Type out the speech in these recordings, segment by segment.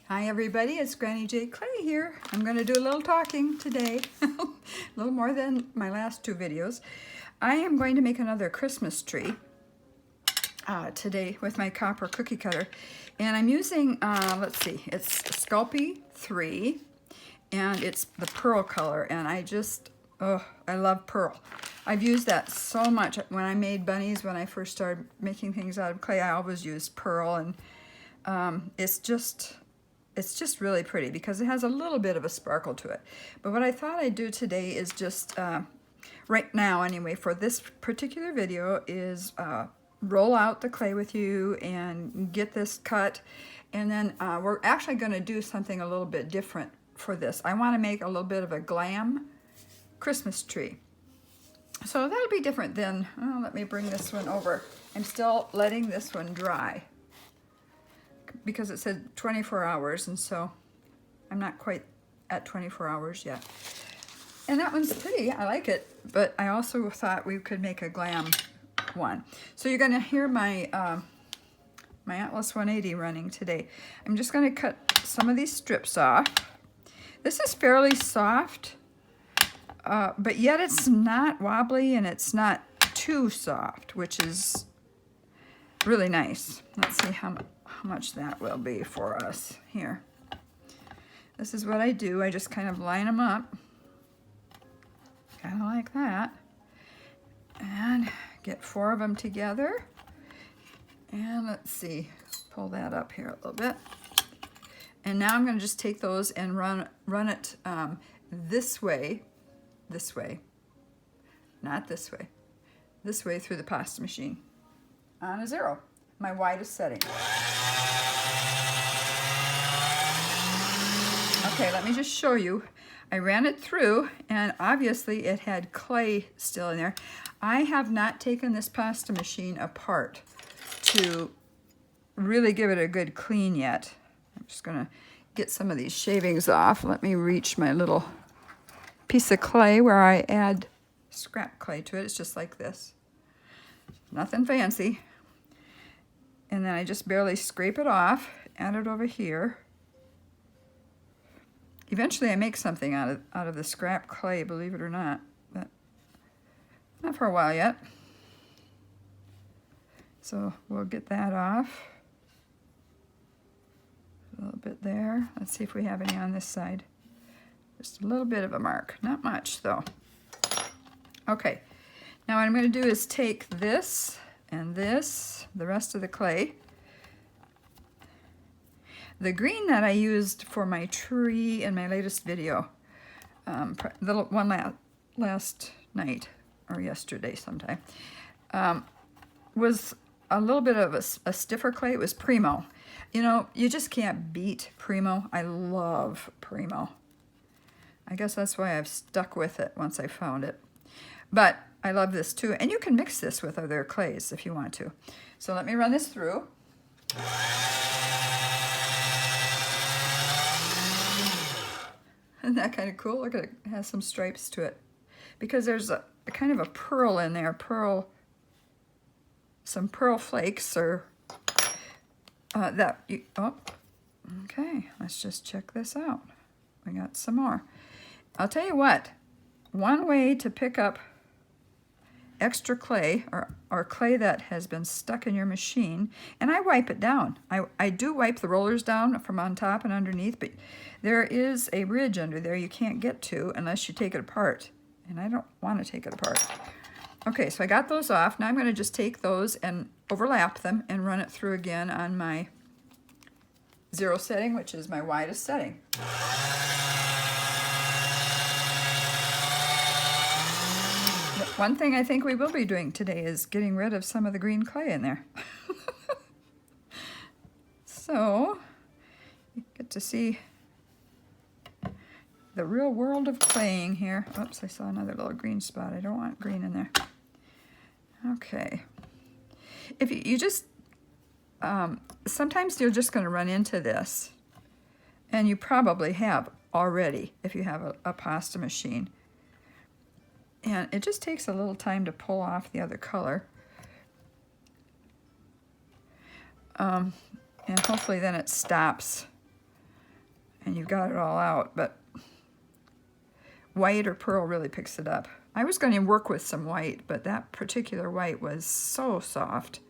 Hi everybody, it's Granny J. Clay here. I'm going to do a little talking today, a little more than my last two videos. I am going to make another Christmas tree today with my copper cookie cutter. And I'm using, let's see, it's Sculpey 3, and it's the pearl color. And I just, oh, I love pearl. I've used that so much. When I made bunnies, when I first started making things out of clay, I always used pearl. And it's just really pretty because it has a little bit of a sparkle to it. But what I thought I'd do today is just, right now anyway, for this particular video is roll out the clay with you and get this cut. And then we're actually going to do something a little bit different for this. I want to make a little bit of a glam Christmas tree. So that'll be different than, oh, let me bring this one over. I'm still letting this one dry, because it said 24 hours, and so I'm not quite at 24 hours yet. And that one's pretty, I like it, but I also thought we could make a glam one. So you're gonna hear my my Atlas 180 running today. I'm just gonna cut some of these strips off. This is fairly soft, but yet it's not wobbly and it's not too soft, which is really nice. Let's see how much that will be for us here. This is what I do. I just kind of line them up, kind of like that, and get 4 of them together. And let's see, pull that up here a little bit. And now I'm going to just take those and run it this way, not this way through the pasta machine on a 0, my widest setting. Okay, let me just show you. I ran it through, and obviously it had clay still in there. I have not taken this pasta machine apart to really give it a good clean yet. I'm just gonna get some of these shavings off. Let me reach my little piece of clay where I add scrap clay to it. It's just like this. Nothing fancy. And then I just barely scrape it off, add it over here. Eventually I make something out of the scrap clay, believe it or not, but not for a while yet. So we'll get that off. A little bit there. Let's see if we have any on this side. Just a little bit of a mark, not much though. Okay, now what I'm going to do is take this and this, the rest of the clay. The green that I used for my tree in my latest video, the one last night or yesterday sometime, was a little bit of a stiffer clay. It was Primo. You know, you just can't beat Primo. I love Primo. I guess that's why I've stuck with it once I found it. But I love this too. And you can mix this with other clays if you want to. So let me run this through. Isn't that kind of cool? Look at it, it has some stripes to it. Because there's a kind of a pearl in there, some pearl flakes, or oh, okay, let's just check this out. We got some more. I'll tell you what, one way to pick up extra clay, or clay that has been stuck in your machine, and I wipe it down. I do wipe the rollers down from on top and underneath, but there is a ridge under there you can't get to unless you take it apart, and I don't want to take it apart. Okay, so I got those off. Now I'm going to just take those and overlap them and run it through again on my 0 setting, which is my widest setting. One thing I think we will be doing today is getting rid of some of the green clay in there. So, you get to see the real world of claying here. Oops, I saw another little green spot. I don't want green in there. Okay. If you just, sometimes you're just going to run into this, and you probably have already if you have a pasta machine. And it just takes a little time to pull off the other color. And hopefully then it stops and you've got it all out, but white or pearl really picks it up. I was going to work with some white, but that particular white was so soft,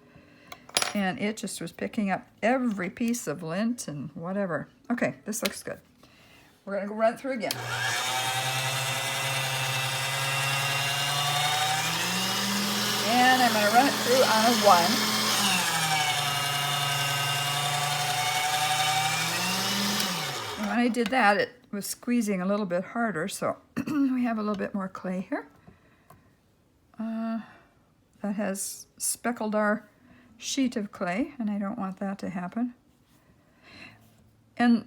and it just was picking up every piece of lint and whatever. Okay, this looks good. We're going to go run it through again. And I'm going to run it through on a 1. And when I did that, it was squeezing a little bit harder, so we have a little bit more clay here. That has speckled our sheet of clay, and I don't want that to happen. And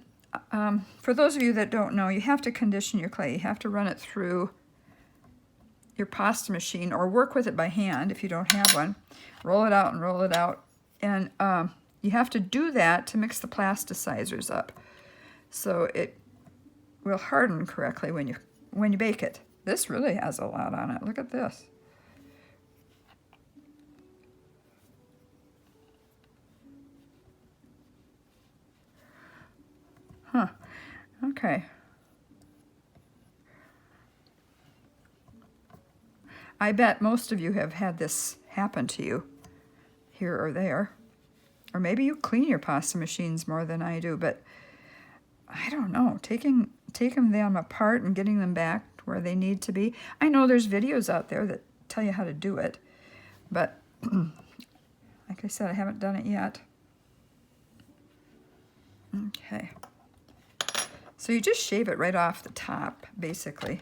for those of you that don't know, you have to condition your clay. You have to run it through your pasta machine, or work with it by hand if you don't have one. Roll it out and roll it out. And you have to do that to mix the plasticizers up, so it will harden correctly when you bake it. This really has a lot on it. Look at this. Huh. Okay. I bet most of you have had this happen to you here or there. Or maybe you clean your pasta machines more than I do, but I don't know. Taking them apart and getting them back where they need to be. I know there's videos out there that tell you how to do it, but like I said, I haven't done it yet. Okay. So you just shave it right off the top, basically.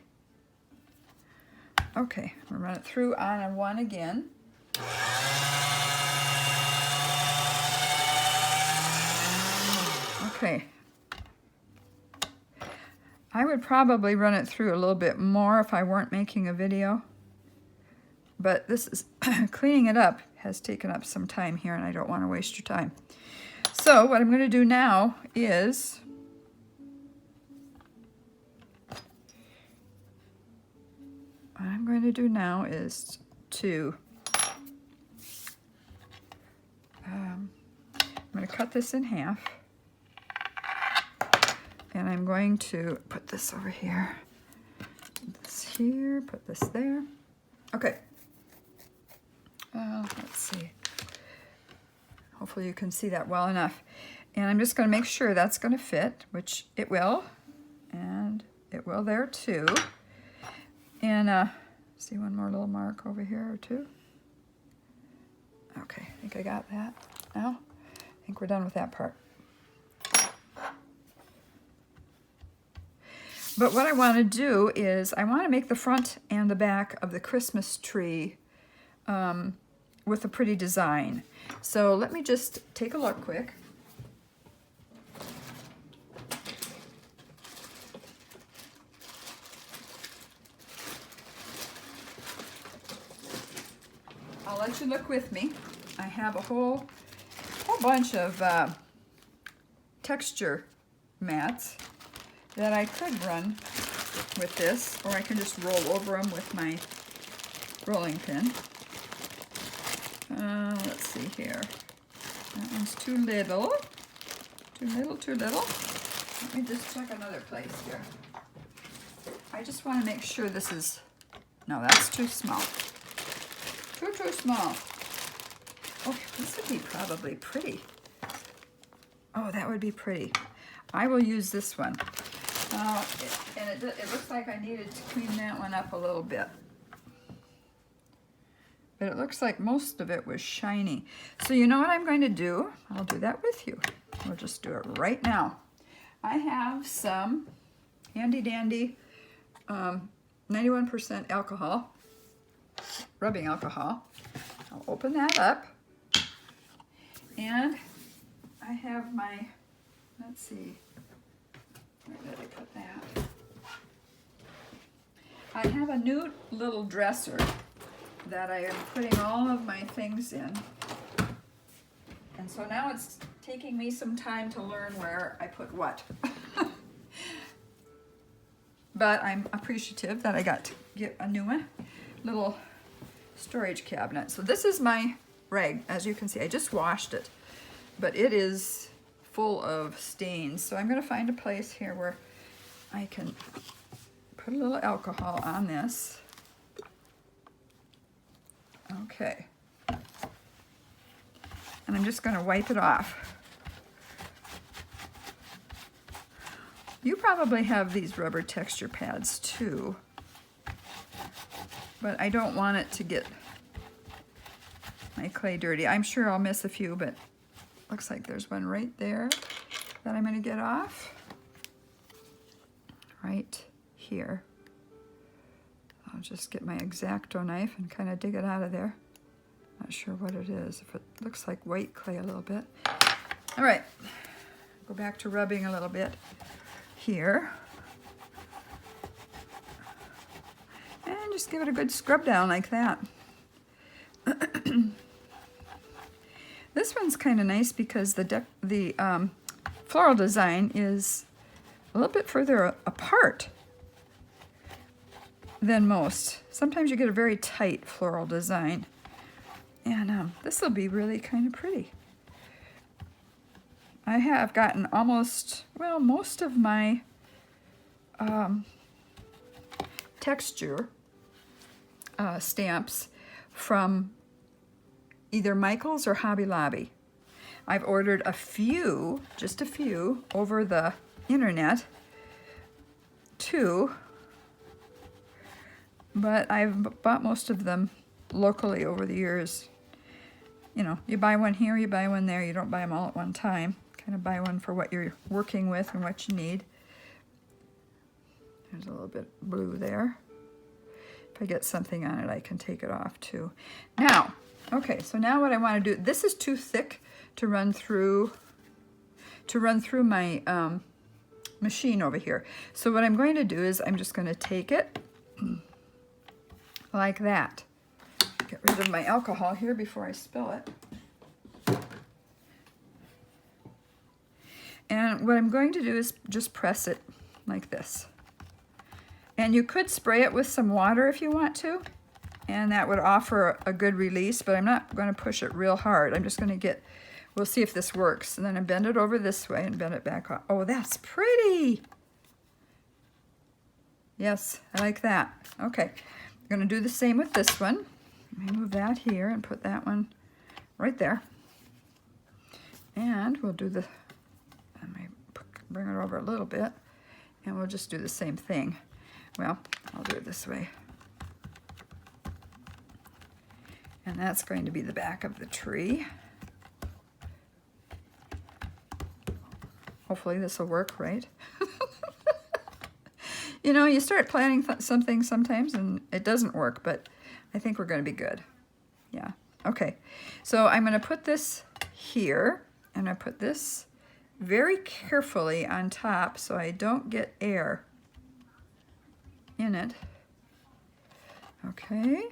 Okay, we'll run it through on a 1 again. Okay. I would probably run it through a little bit more if I weren't making a video. But this is cleaning it up has taken up some time here, and I don't want to waste your time. So what I'm going to do now is to I'm going to cut this in half, and I'm going to put this over here, put this here, put this there. Okay. Let's see. Hopefully you can see that well enough. And I'm just going to make sure that's going to fit, which it will, and it will there too. And see one more little mark over here or two. Okay, I think I got that now. I think we're done with that part. But what I want to do is I want to make the front and the back of the Christmas tree with a pretty design. So let me just take a look quick. I'll let you look with me. I have a whole bunch of texture mats that I could run with this, or I can just roll over them with my rolling pin. Let's see here. That one's too little. Too little, too little. Let me just check another place here. I just want to make sure this is... No, that's too small. Too small. Oh, this would be probably pretty. Oh, that would be pretty. I will use this one. And it looks like I needed to clean that one up a little bit. But it looks like most of it was shiny. So you know what I'm going to do? I'll do that with you. We'll just do it right now. I have some handy dandy 91% alcohol, rubbing alcohol. I'll open that up. And I have my, let's see, where did I put that? I have a new little dresser that I am putting all of my things in. And so now it's taking me some time to learn where I put what. But I'm appreciative that I got to get a new one, little storage cabinet. So this is my rag, as you can see. I just washed it, but it is full of stains. So I'm going to find a place here where I can put a little alcohol on this. Okay. And I'm just going to wipe it off. You probably have these rubber texture pads too, but I don't want it to get my clay dirty. I'm sure I'll miss a few, but looks like there's one right there that I'm going to get off. Right here. I'll just get my X-Acto knife and kind of dig it out of there. Not sure what it is. If it looks like white clay a little bit. All right, go back to rubbing a little bit here. And just give it a good scrub down like that. This one's kind of nice because the floral design is a little bit further apart than most. Sometimes you get a very tight floral design. And this will be really kind of pretty. I have gotten almost, well, most of my texture stamps from either Michael's or Hobby Lobby. I've ordered a few, just a few, over the internet too, but I've bought most of them locally over the years. You know, you buy one here, you buy one there, you don't buy them all at one time. Kind of buy one for what you're working with and what you need. There's a little bit of blue there. If I get something on it, I can take it off too. Now, okay, so now what I want to do, this is too thick to run through my machine over here. So what I'm going to do is I'm just going to take it like that. Get rid of my alcohol here before I spill it. And what I'm going to do is just press it like this. And you could spray it with some water if you want to, and that would offer a good release, but I'm not going to push it real hard. I'm just going to get, we'll see if this works. And then I bend it over this way and bend it back up. Oh, that's pretty. Yes, I like that. Okay, I'm going to do the same with this one. Let me move that here and put that one right there. And we'll do the, let me bring it over a little bit, and we'll just do the same thing. Well, I'll do it this way. And that's going to be the back of the tree. Hopefully this will work right. You know, you start planning something sometimes and it doesn't work, but I think we're going to be good. Yeah. Okay. So I'm going to put this here, and I put this very carefully on top so I don't get air in it. Okay.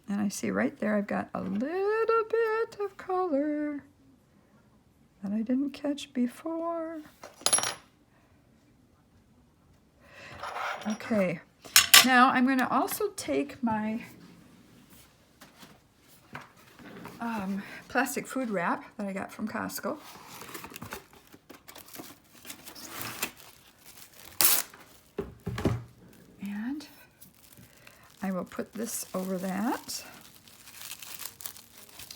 And I see right there I've got a little bit of color that I didn't catch before. Okay. Now I'm going to also take my plastic food wrap that I got from Costco. And I will put this over that.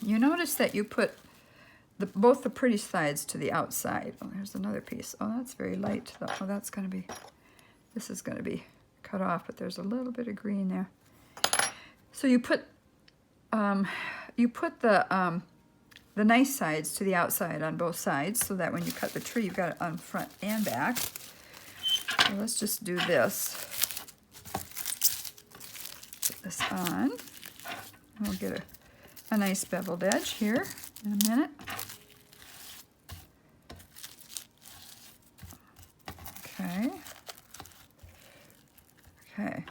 You notice that you put both the pretty sides to the outside. Oh, there's another piece. Oh, that's very light. Oh, that's going to be, this is going to be cut off, but there's a little bit of green there. So you put the nice sides to the outside on both sides, so that when you cut the tree, you've got it on front and back. So let's just do this. Put this on. We'll get a nice beveled edge here in a minute. Okay. Okay.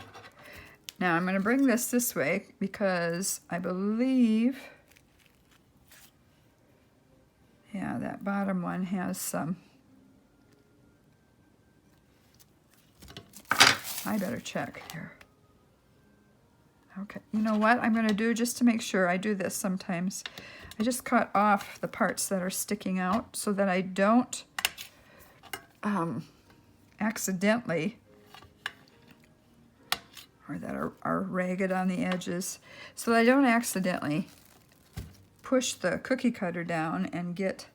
Now I'm going to bring this way because I believe, yeah, that bottom one has some. I better check here. Okay, you know what I'm going to do just to make sure, I do this sometimes. I just cut off the parts that are sticking out so that I don't accidentally, or that are ragged on the edges, so that I don't accidentally push the cookie cutter down and get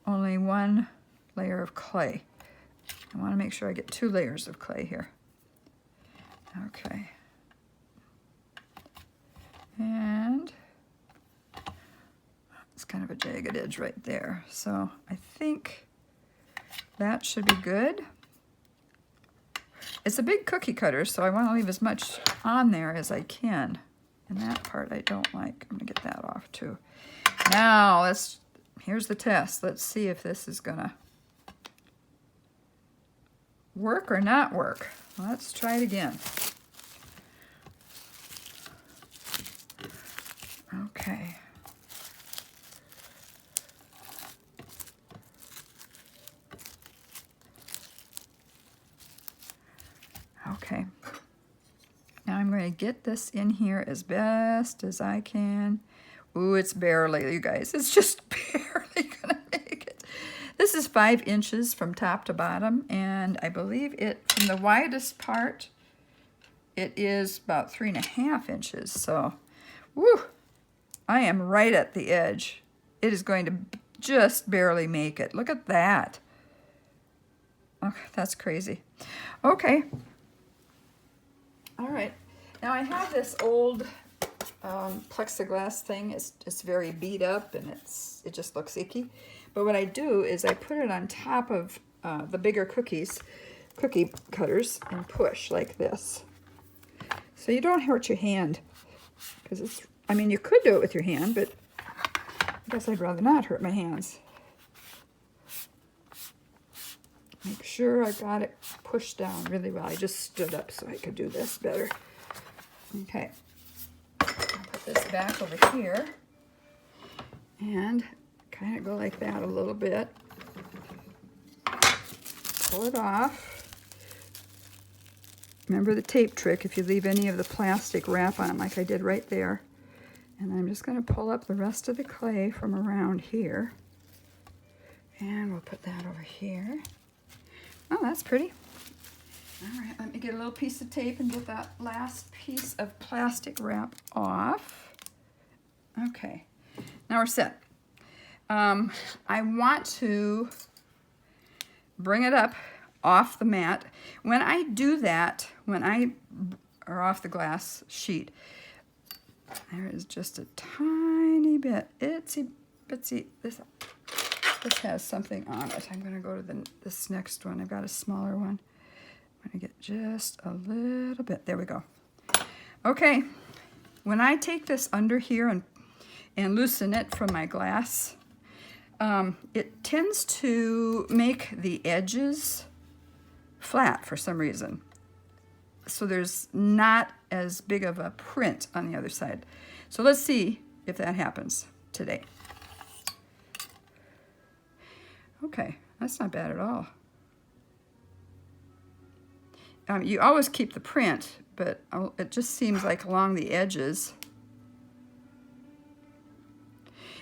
only one layer of clay. I want to make sure I get 2 layers of clay here. Okay. And it's kind of a jagged edge right there. So I think that should be good. It's a big cookie cutter, so I want to leave as much on there as I can. And that part I don't like. I'm going to get that off too. Now, here's the test. Let's see if this is going to work or not work. Let's try it again. Okay. Okay. Now I'm going to get this in here as best as I can. Ooh, it's barely, you guys. It's just barely going to make it. This is 5 inches from top to bottom, and I believe from the widest part, it is about 3.5 inches. So, woo, I am right at the edge. It is going to just barely make it. Look at that. Oh, that's crazy. Okay. All right. Now I have this old plexiglass thing. It's very beat up and it just looks icky. But what I do is I put it on top of the bigger cookie cutters and push like this. So you don't hurt your hand, because I mean, you could do it with your hand, but I guess I'd rather not hurt my hands. Make sure I got it pushed down really well. I just stood up so I could do this better. Okay. I'll put this back over here and kind of go like that a little bit. Pull it off. Remember the tape trick, if you leave any of the plastic wrap on, like I did right there. And I'm just going to pull up the rest of the clay from around here. And we'll put that over here. Oh, that's pretty. All right, let me get a little piece of tape and get that last piece of plastic wrap off. Okay, now we're set. I want to bring it up off the mat. When I do that, or off the glass sheet, there is just a tiny bit, itsy bitsy, this has something on it. I'm going to go to this next one. I've got a smaller one. I'm going to get just a little bit. There we go. Okay, when I take this under here and loosen it from my glass, it tends to make the edges flat for some reason. So there's not as big of a print on the other side. So let's see if that happens today. Okay, that's not bad at all. You always keep the print, but it just seems like along the edges.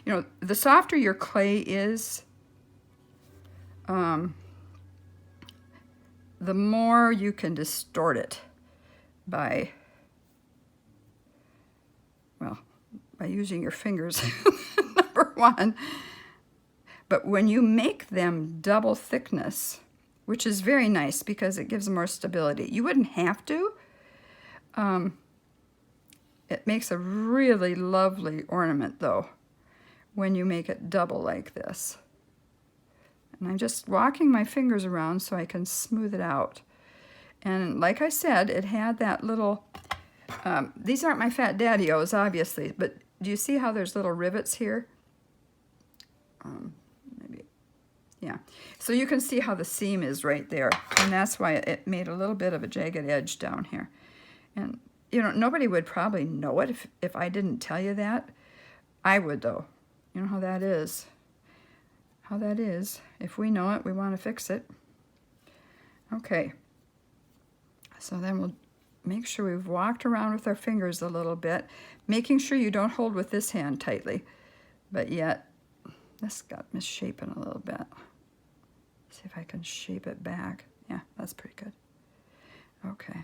You know, the softer your clay is, the more you can distort it by using your fingers, number one. But when you make them double thickness, which is very nice because it gives them more stability. You wouldn't have to. It makes a really lovely ornament, though, when you make it double like this. And I'm just walking my fingers around so I can smooth it out. And like I said, it had that little, these aren't my Fat Daddy-O's, obviously, but do you see how there's little rivets here? Maybe, yeah. So you can see how the seam is right there, and that's why it made a little bit of a jagged edge down here. And, you know, nobody would probably know it if I didn't tell you that. I would, though. You know how that is. How that is. If we know it, we want to fix it. Okay. So then we'll make sure we've walked around with our fingers a little bit, making sure you don't hold with this hand tightly, but yet this got misshapen a little bit. See if I can shape it back. Yeah, that's pretty good. Okay.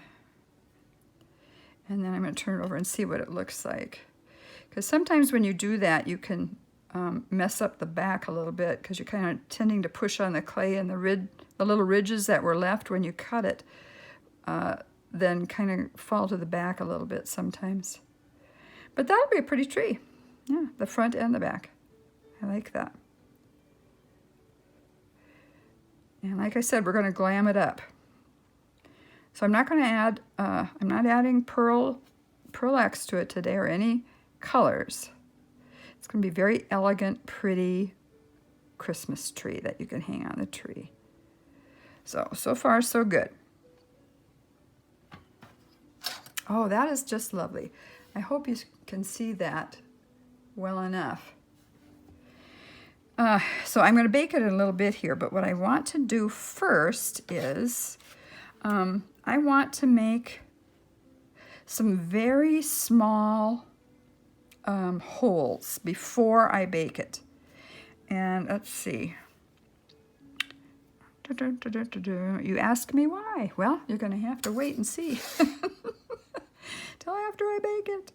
And then I'm going to turn it over and see what it looks like. Because sometimes when you do that, you can mess up the back a little bit because you're kind of tending to push on the clay, and the little ridges that were left when you cut it then kind of fall to the back a little bit sometimes. But that'll be a pretty tree. Yeah, the front and the back. I like that. And like I said, we're going to glam it up. So I'm not going to add, I'm not adding Pearl X to it today or any colors. It's going to be a very elegant, pretty Christmas tree that you can hang on the tree. So far so good. Oh, that is just lovely. I hope you can see that well enough. So I'm going to bake it in a little bit here, but what I want to do first is I want to make some very small holes before I bake it. And let's see. You ask me why? Well, you're going to have to wait and see till after I bake it.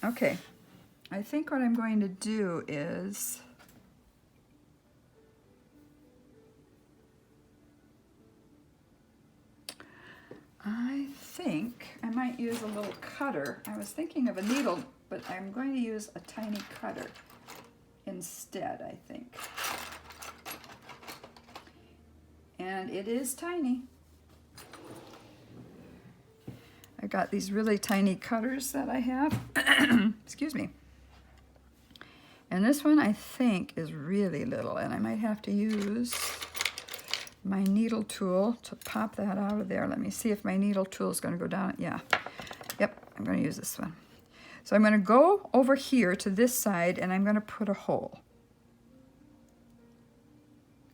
Okay, I think what I'm going to do is I think I might use a little cutter. I was thinking of a needle, but I'm going to use a tiny cutter instead, I think. And it is tiny. I got these really tiny cutters that I have. Excuse me. And this one I think is really little, and I might have to use my needle tool to pop that out of there. Let me see if my needle tool is going to go down. Yeah. Yep, I'm going to use this one. So I'm going to go over here to this side, and I'm going to put a hole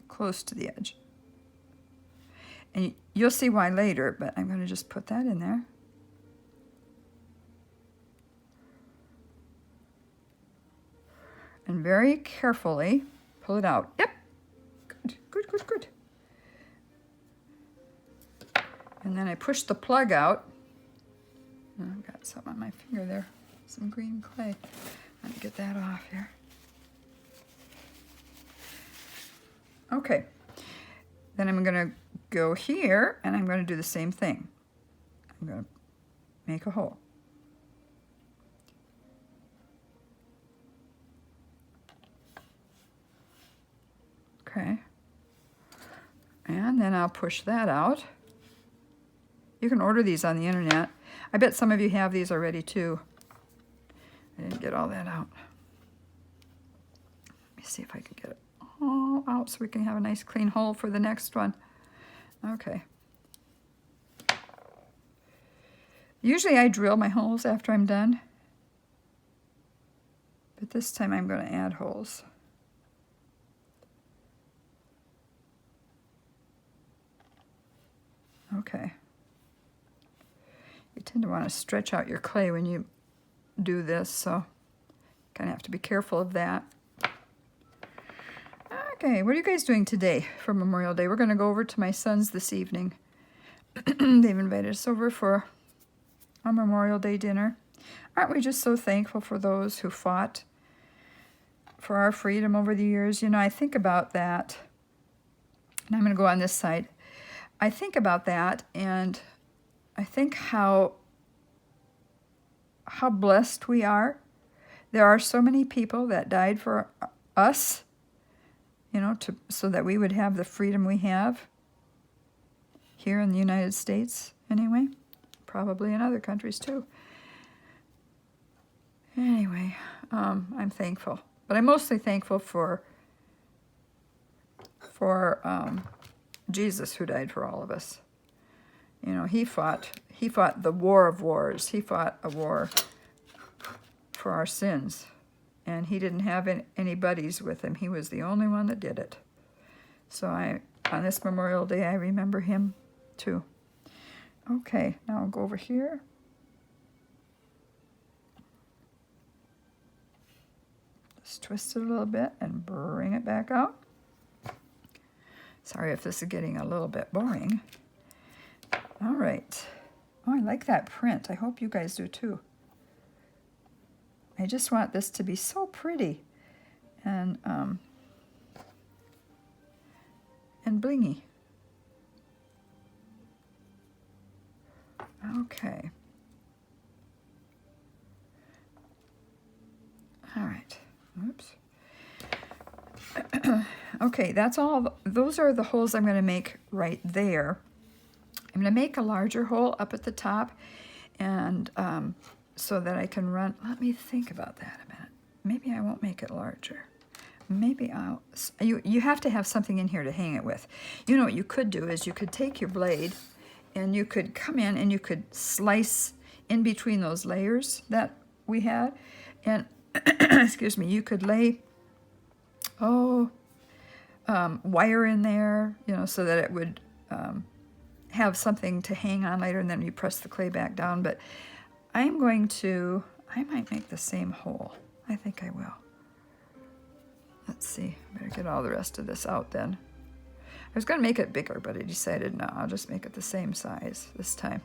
close to the edge. And you'll see why later, but I'm going to just put that in there. And very carefully pull it out. Yep. Good, good, good, good. And then I push the plug out. Oh, I've got something on my finger there. Some green clay. Let me get that off here. Okay. Then I'm going to go here, and I'm going to do the same thing. I'm going to make a hole. Okay. And then I'll push that out. You can order these on the internet. I bet some of you have these already too. I didn't get all that out. Let me see if I can get it all out so we can have a nice clean hole for the next one. Okay. Usually I drill my holes after I'm done, but this time I'm going to add holes. Okay. You tend to want to stretch out your clay when you do this, so kind of have to be careful of that. Okay, what are you guys doing today for Memorial Day? We're going to go over to my son's this evening. They've invited us over for a Memorial Day dinner. Aren't we just so thankful for those who fought for our freedom over the years? You know, I think about that, and I'm going to go on this side. I think about that, and I think how blessed we are. There are so many people that died for us, you know, so that we would have the freedom we have here in the United States anyway, probably in other countries too. Anyway, I'm thankful, but I'm mostly thankful for Jesus, who died for all of us. You know, he fought the war of wars. He fought a war for our sins, and he didn't have any buddies with him. He was the only one that did it. So on this Memorial Day, I remember him too. Okay, now I'll go over here. Just twist it a little bit and bring it back out. Sorry if this is getting a little bit boring. All right. Oh, I like that print. I hope you guys do too. I just want this to be so pretty and blingy. Okay. All right. Oops. Okay, that's all. Those are the holes I'm going to make right there. I'm going to make a larger hole up at the top, and so that I can run. Let me think about that a minute. Maybe I won't make it larger. Maybe I'll. You have to have something in here to hang it with. You know what you could do is you could take your blade, and you could come in and you could slice in between those layers that we had, and excuse me, you could lay wire in there, you know, so that it would have something to hang on later, and then you press the clay back down. But I might make the same hole. I think I will. Let's see, better get all the rest of this out then. I was going to make it bigger, but I decided no, I'll just make it the same size this time.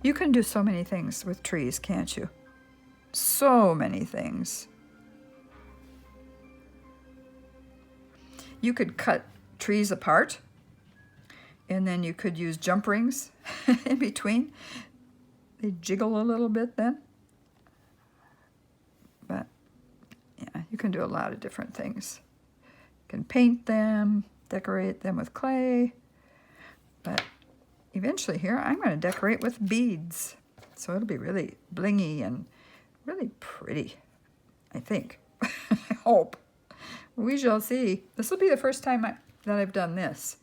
You can do so many things with trees, can't you? So many things. You could cut trees apart, and then you could use jump rings in between. They jiggle a little bit then. But yeah, you can do a lot of different things. You can paint them, decorate them with clay. But eventually here, I'm going to decorate with beads. So it'll be really blingy and really pretty, I think. I hope. We shall see. This will be the first time that I've done this.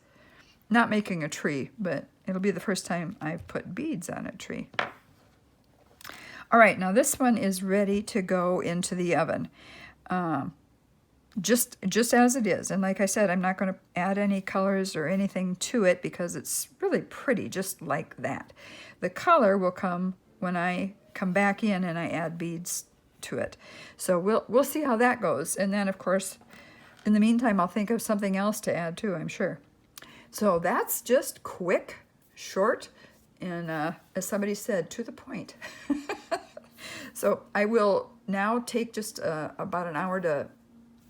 Not making a tree, but it'll be the first time I've put beads on a tree. All right, now this one is ready to go into the oven. Just as it is. And like I said, I'm not going to add any colors or anything to it because it's really pretty, just like that. The color will come when I come back in and I add beads to it. So we'll see how that goes. And then, of course, in the meantime, I'll think of something else to add too, I'm sure. So that's just quick, short, and as somebody said, to the point. So I will now take just about an hour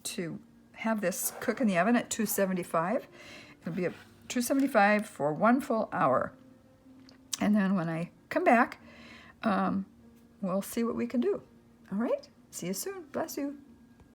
to have this cook in the oven at 275. It'll be at 275 for 1 full hour. And then when I come back, we'll see what we can do. All right? See you soon. Bless you.